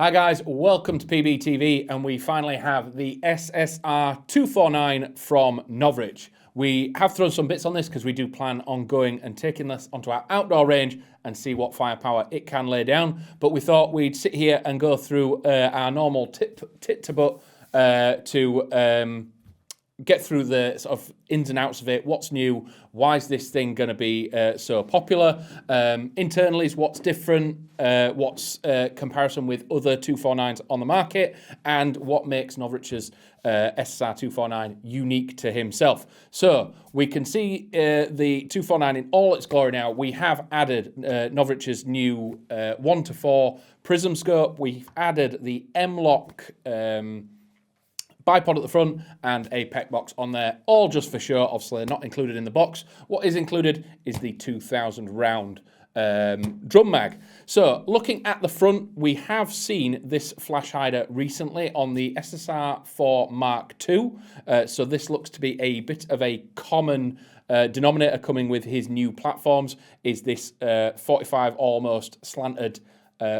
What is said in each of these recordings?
Hi guys, welcome to PBTV, and we finally have the SSR249 from Novritsch. We have thrown some bits on this because we do plan on going and taking this onto our outdoor range and see what firepower it can lay down. But we thought we'd sit here and go through our normal tit to butt to get through the sort of ins and outs of it. What's new? Why is this thing going to be so popular? Internally is what's different, what's comparison with other 249s on the market, and what makes Novritsch's SSR249 unique to himself. So we can see the 249 in all its glory now. We have added Novritsch's new 1:4 prism scope. We've added the M-lock bipod at the front and a PEC box on there, all just for show. Obviously not included in the box. What is included is the 2000 round drum mag. So looking at the front, we have seen this flash hider recently on the SSR4 Mark II. So this looks to be a bit of a common denominator coming with his new platforms, is this 45 almost slanted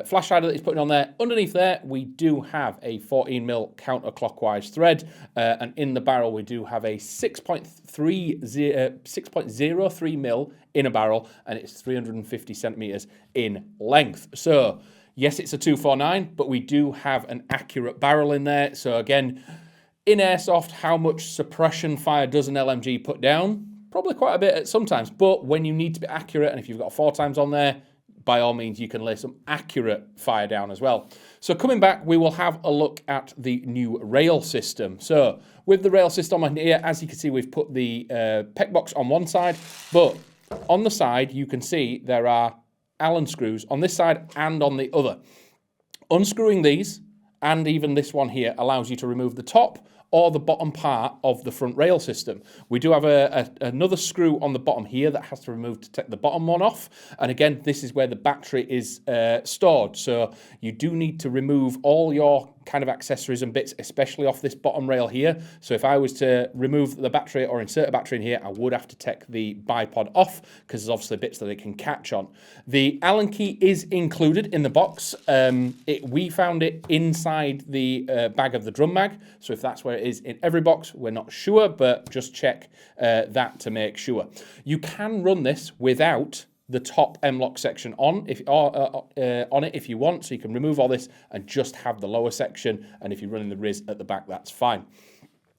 flash hider that he's putting on there. Underneath there, we do have a 14mm counterclockwise thread, and in the barrel we do have a 6.03mm inner barrel, and it's 350 centimeters in length. So yes, it's a 249, but we do have an accurate barrel in there. So again, in airsoft, how much suppression fire does an LMG put down? Probably quite a bit at sometimes, but when you need to be accurate, and if you've got 4x on there, by all means, you can lay some accurate fire down as well. So coming back, we will have a look at the new rail system. So with the rail system on here, as you can see, we've put the PEC box on one side, but on the side, you can see there are Allen screws on this side and on the other. Unscrewing these, and even this one here, allows you to remove the top or the bottom part of the front rail system. We do have another screw on the bottom here that has to remove to take the bottom one off. And again, this is where the battery is stored. So you do need to remove all your kind of accessories and bits, especially off this bottom rail here. So if I was to remove the battery or insert a battery in here, I would have to take the bipod off because there's obviously bits that it can catch on. The Allen key is included in the box. We found it inside the bag of the drum mag. So if that's where it is in every box, we're not sure, but just check that to make sure. You can run this without the top M-lock section on it if you want, so you can remove all this and just have the lower section, and if you're running the RIS at the back, that's fine.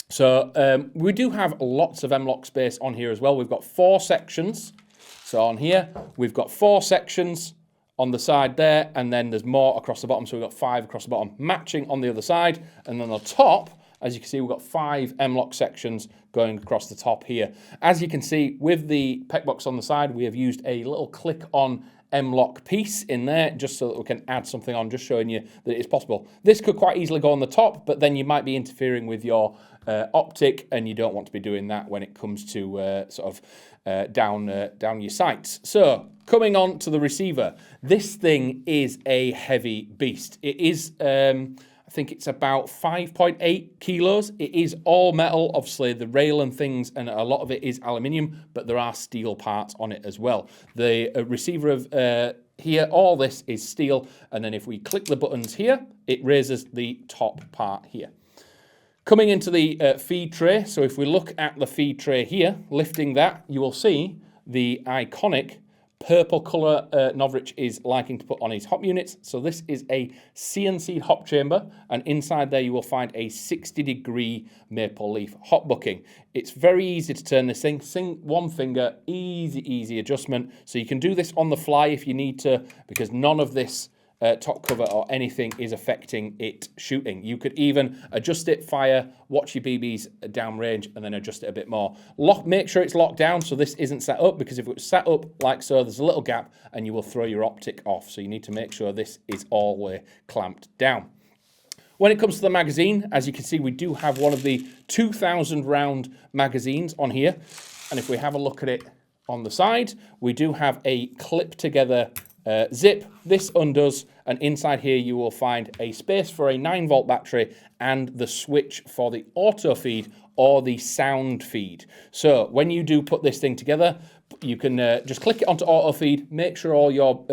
So we do have lots of M-lock space on here as well. We've got 4 sections. So on here, we've got 4 sections on the side there, and then there's more across the bottom, so we've got 5 across the bottom, matching on the other side, and then on the top, as you can see, we've got 5 M-lock sections going across the top here. As you can see, with the PEC box on the side, we have used a little click-on M-lock piece in there, just so that we can add something on, just showing you that it's possible. This could quite easily go on the top, but then you might be interfering with your optic, and you don't want to be doing that when it comes to down your sights. So coming on to the receiver, this thing is a heavy beast. It is I think it's about 5.8 kilos. It is all metal. Obviously, the rail and things, and a lot of it is aluminium, but there are steel parts on it as well. The receiver of here, all this is steel, and then if we click the buttons here, it raises the top part here. Coming into the feed tray, so if we look at the feed tray here, lifting that, you will see the iconic purple colour Novritsch is liking to put on his hop units. So this is a CNC hop chamber, and inside there you will find a 60-degree maple leaf hop bucking. It's very easy to turn this thing. One finger, easy adjustment. So you can do this on the fly if you need to, because none of this top cover or anything is affecting it shooting. You could even adjust it, fire, watch your BBs downrange, and then adjust it a bit more. Make sure it's locked down so this isn't set up, because if it was set up like so, there's a little gap and you will throw your optic off. So you need to make sure this is all the way clamped down. When it comes to the magazine, as you can see, we do have one of the 2000 round magazines on here. And if we have a look at it on the side, we do have a clip together zip. This undoes, and inside here you will find a space for a 9-volt battery and the switch for the auto feed or the sound feed. So when you do put this thing together, you can just click it onto auto feed, make sure all your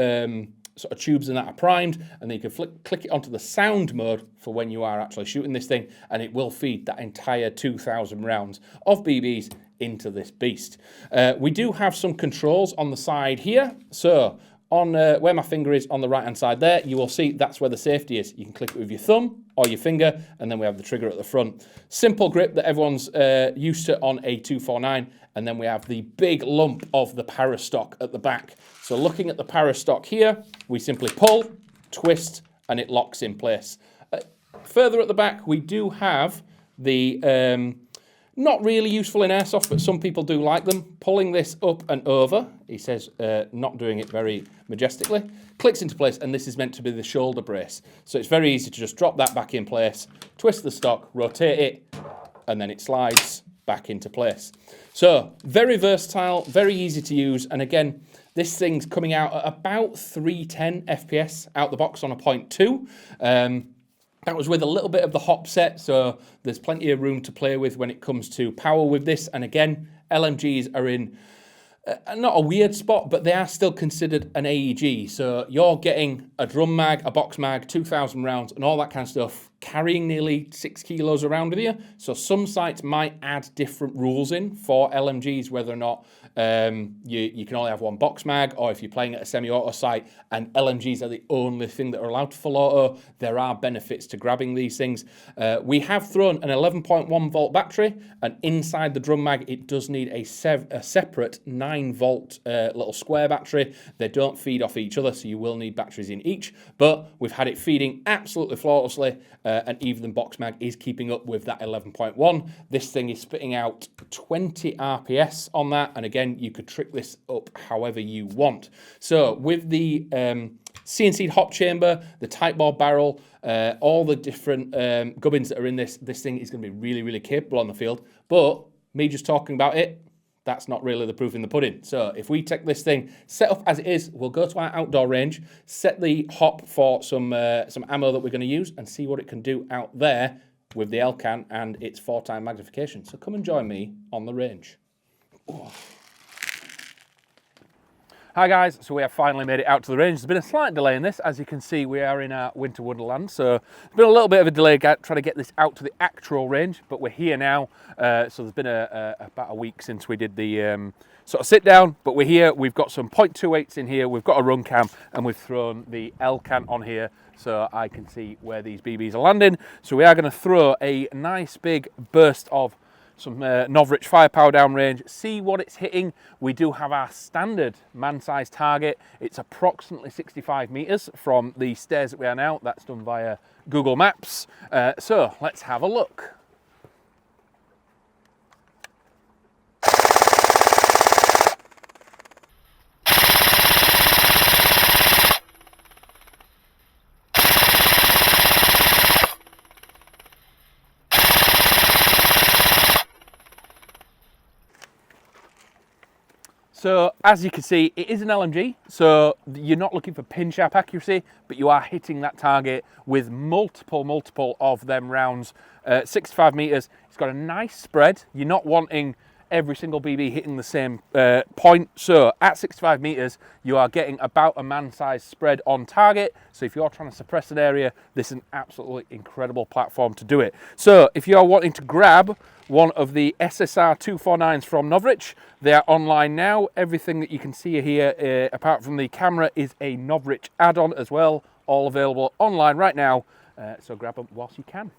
sort of tubes and that are primed, and then you can click it onto the sound mode for when you are actually shooting this thing, and it will feed that entire 2,000 rounds of BBs into this beast. We do have some controls on the side here. So on where my finger is on the right hand side there, you will see that's where the safety is. You can click it with your thumb or your finger, and then we have the trigger at the front. Simple grip that everyone's used to on a 249, and then we have the big lump of the parastock at the back. So looking at the parastock here, we simply pull, twist, and it locks in place. Further at the back, we do have the not really useful in airsoft, but some people do like them. Pulling this up and over, he says, not doing it very majestically, clicks into place, and this is meant to be the shoulder brace. So it's very easy to just drop that back in place, twist the stock, rotate it, and then it slides back into place. So very versatile, very easy to use, and again, this thing's coming out at about 310 FPS out the box on a 0.2. That was with a little bit of the hop set, so there's plenty of room to play with when it comes to power with this. And again, LMGs are in not a weird spot, but they are still considered an AEG. So you're getting a drum mag, a box mag, 2,000 rounds, and all that kind of stuff, carrying nearly 6 kilos around with you. So some sites might add different rules in for LMGs, whether or not you can only have one box mag, or if you're playing at a semi-auto site and LMGs are the only thing that are allowed to full auto, there are benefits to grabbing these things. We have thrown an 11.1 volt battery, and inside the drum mag it does need a separate 9 volt little square battery. They don't feed off each other, so you will need batteries in each, but we've had it feeding absolutely flawlessly, and even the box mag is keeping up with that 11.1. This thing is spitting out 20 RPS on that, and again, you could trick this up however you want. So with the CNC hop chamber, the tight bore barrel, all the different gubbins that are in this thing is going to be really, really capable on the field. But me just talking about it, that's not really the proof in the pudding. So if we take this thing set up as it is, we'll go to our outdoor range, set the hop for some ammo that we're going to use, and see what it can do out there with the Elcan and its 4x magnification. So come and join me on the range. Oh. Hi guys, so we have finally made it out to the range. There's been a slight delay in this. As you can see, we are in our winter wonderland, so there's been a little bit of a delay trying to get this out to the actual range, but we're here now. So there's been about a week since we did the sort of sit down, but we're here. We've got some 0.28s in here, we've got a run cam, and we've thrown the Elcan on here so I can see where these BBs are landing. So we are going to throw a nice big burst of some Novritsch firepower downrange, see what it's hitting. We do have our standard man-sized target. It's approximately 65 meters from the stairs that we are now. That's done via Google Maps. So let's have a look. So as you can see, it is an LMG, so you're not looking for pin sharp accuracy, but you are hitting that target with multiple of them rounds. 65 meters, it's got a nice spread. You're not wanting every single BB hitting the same point. So at 65 meters, you are getting about a man-sized spread on target. So if you're trying to suppress an area, this is an absolutely incredible platform to do it. So if you're wanting to grab one of the SSR249s from Novritsch, they are online now. Everything that you can see here, apart from the camera, is a Novritsch add-on as well. All available online right now. So grab them whilst you can.